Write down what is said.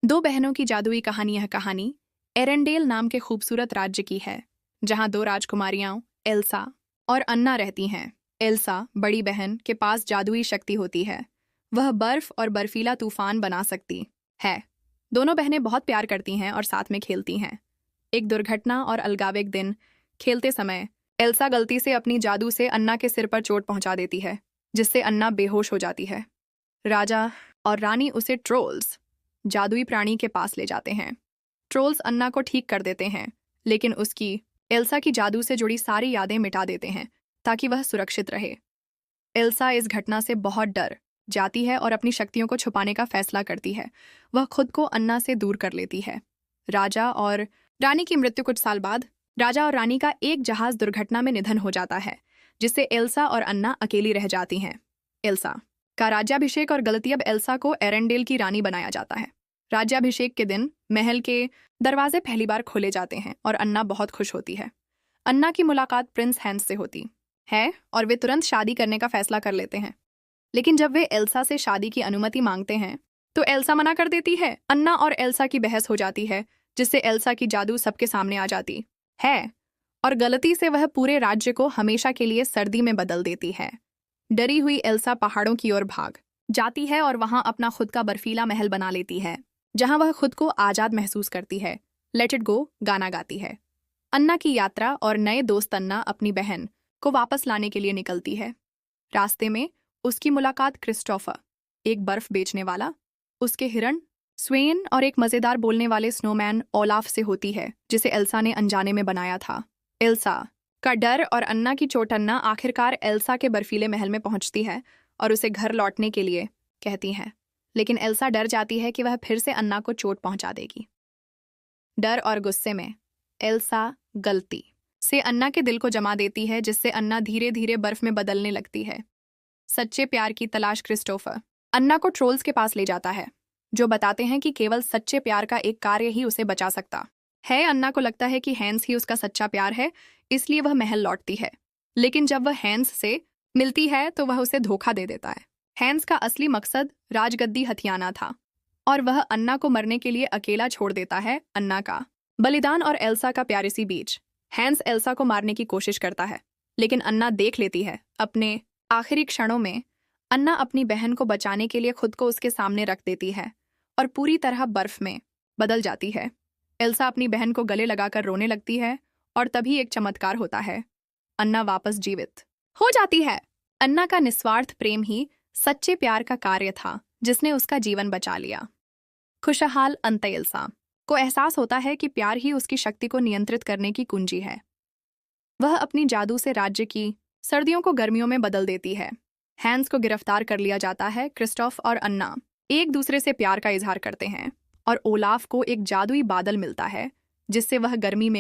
दो बहनों की जादुई कहानी। यह कहानी एरेंडेल नाम के खूबसूरत राज्य की है, जहां दो राजकुमारियां एल्सा और अन्ना रहती हैं। एल्सा बड़ी बहन के पास जादुई शक्ति होती है। वह बर्फ और बर्फीला तूफान बना सकती है। दोनों बहनें बहुत प्यार करती हैं और साथ में खेलती हैं। एक दुर्घटना और अलगाव एक दिन खेलते समय एल्सा गलती से अपनी जादू से अन्ना के सिर पर चोट पहुंचा देती है, जिससे अन्ना बेहोश हो जाती है। राजा और रानी उसे ट्रोल्स जादुई प्राणी के पास ले जाते हैं। ट्रोल्स अन्ना को ठीक कर देते हैं, लेकिन उसकी एल्सा की जादू से जुड़ी सारी यादें मिटा देते हैं ताकि वह सुरक्षित रहे। एल्सा इस घटना से बहुत डर जाती है और अपनी शक्तियों को छुपाने का फैसला करती है। वह खुद को अन्ना से दूर कर लेती है। राजा और रानी की मृत्यु। कुछ साल बाद राजा और रानी का एक जहाज दुर्घटना में निधन हो जाता है, जिससे एल्सा और अन्ना अकेली रह जाती हैं। एल्सा का राज्याभिषेक और गलती। अब एल्सा को एरेंडेल की रानी बनाया जाता है। राज्याभिषेक के दिन महल के दरवाजे पहली बार खोले जाते हैं और अन्ना बहुत खुश होती है। अन्ना की मुलाकात प्रिंस हैंस से होती है और वे तुरंत शादी करने का फैसला कर लेते हैं। लेकिन जब वे एल्सा से शादी की अनुमति मांगते हैं तो एल्सा मना कर देती है। अन्ना और एल्सा की बहस हो जाती है, जिससे एल्सा की जादू सबके सामने आ जाती है और गलती से वह पूरे राज्य को हमेशा के लिए सर्दी में बदल देती है। डरी हुई एल्सा पहाड़ों की ओर भाग जाती है और वहां अपना खुद का बर्फीला महल बना लेती है, जहां वह खुद को आजाद महसूस करती है। लेट इट गो गाना गाती है। अन्ना की यात्रा और नए दोस्त। अन्ना अपनी बहन को वापस लाने के लिए निकलती है। रास्ते में उसकी मुलाकात क्रिस्टोफर, एक बर्फ बेचने वाला, उसके हिरण स्वेन और एक मजेदार बोलने वाले स्नोमैन ओलाफ से होती है, जिसे एल्सा ने अनजाने में बनाया था। एल्सा का डर और अन्ना की चोट। अन्ना आखिरकार एल्सा के बर्फीले महल में पहुंचती है और उसे घर लौटने के लिए कहती है, लेकिन एल्सा डर जाती है कि वह फिर से अन्ना को चोट पहुंचा देगी। डर और गुस्से में एल्सा गलती से अन्ना के दिल को जमा देती है, जिससे अन्ना धीरे धीरे बर्फ में बदलने लगती है। सच्चे प्यार की तलाश। क्रिस्टोफर अन्ना को ट्रोल्स के पास ले जाता है, जो बताते हैं कि केवल सच्चे प्यार का एक कार्य ही उसे बचा सकता है। अन्ना को लगता है कि हैंस ही उसका सच्चा प्यार है, इसलिए वह महल लौटती है। लेकिन जब वह हैंस से मिलती है तो वह उसे धोखा दे देता है। हैंस का असली मकसद राजगद्दी हथियाना था और वह अन्ना को मरने के लिए अकेला छोड़ देता है। अन्ना का बलिदान और एल्सा का प्यार। इसी बीच हैंस एल्सा को मारने की कोशिश करता है, लेकिन अन्ना देख लेती है। अपने आखिरी क्षणों में अन्ना अपनी बहन को बचाने के लिए खुद को उसके सामने रख देती है और पूरी तरह बर्फ में बदल जाती है। एल्सा अपनी बहन को गले लगाकर रोने लगती है और तभी एक चमत्कार होता है। अन्ना वापस जीवित हो जाती है। अन्ना का निस्वार्थ प्रेम ही सच्चे प्यार का कार्य था, जिसने उसका जीवन बचा लिया। खुशहाल अंत। एल्सा को एहसास होता है कि प्यार ही उसकी शक्ति को नियंत्रित करने की कुंजी है। वह अपनी जादू से राज्य की सर्दियों को गर्मियों में बदल देती है। हैंस को गिरफ्तार कर लिया जाता है। क्रिस्टोफ और अन्ना एक दूसरे से प्यार का इजहार करते हैं और ओलाफ को एक जादुई बादल मिलता है, जिससे वह गर्मी में